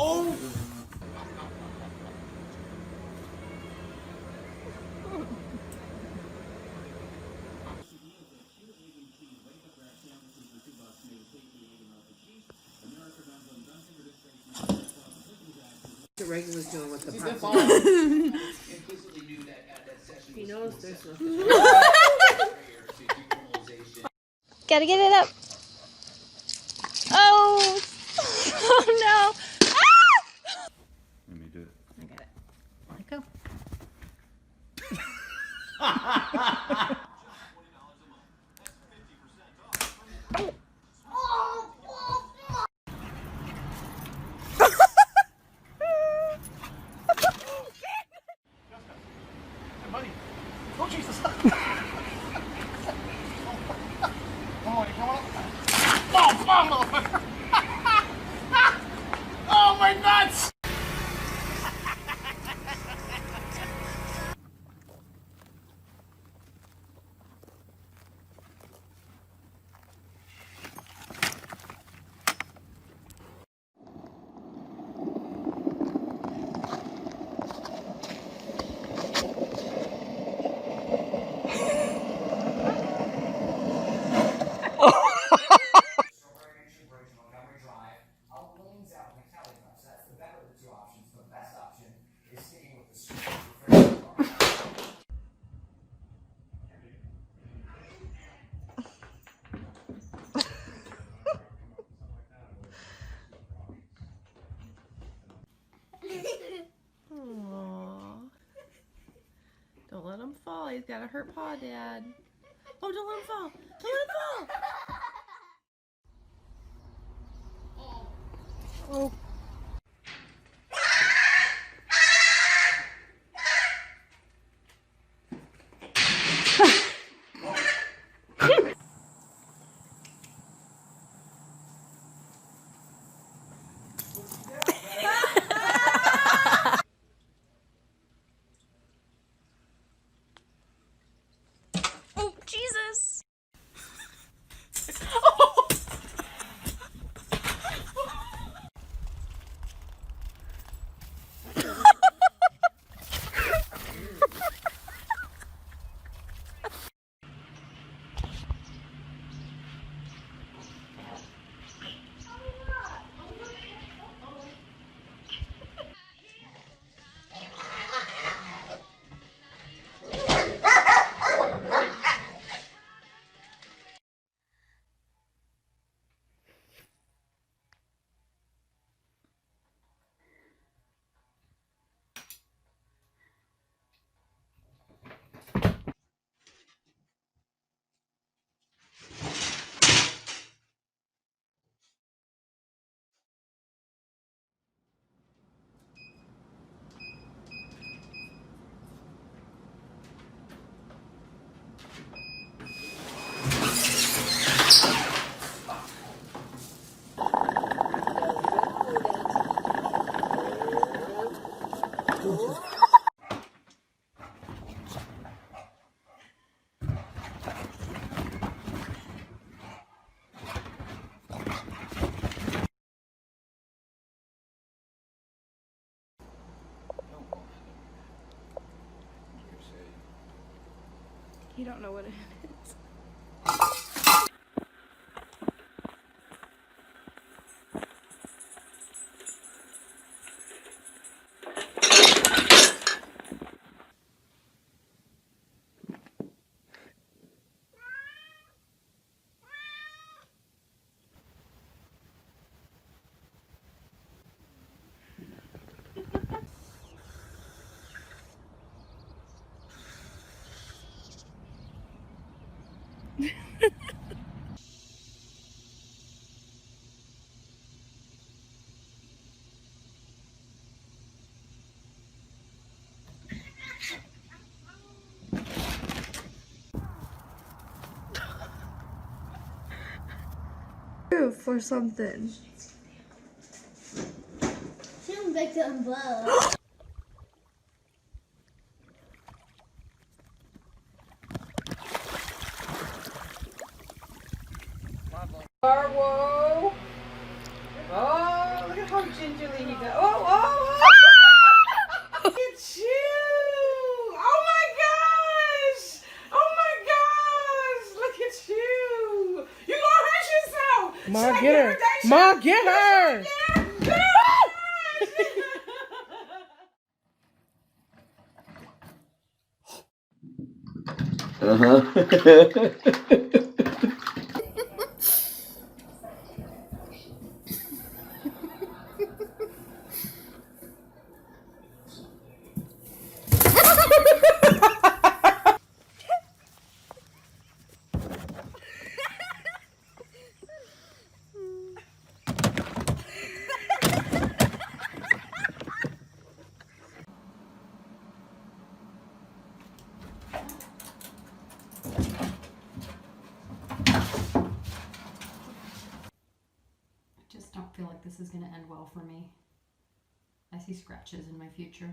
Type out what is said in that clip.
Oh! What Reagan doing with the popsicle. He knows there's nothing. Gotta get it up. Oh! Oh no! Ah! Let me do it. I got it. Let it go. Buddy. Oh, Jesus. Come on, come on. Oh, come on, motherfucker. Oh, my nuts. Aww. Don't let him fall. He's got a hurt paw, Dad. Oh, don't let him fall. Don't let him fall. Oh. Oh, Jesus! You don't know what it is. For something. Shoot him back to umbrella. Whoa! Oh, look at how gingerly he goes. Ma, get her. Ma, get her. I just don't feel like this is going to end well for me. I see scratches in my future.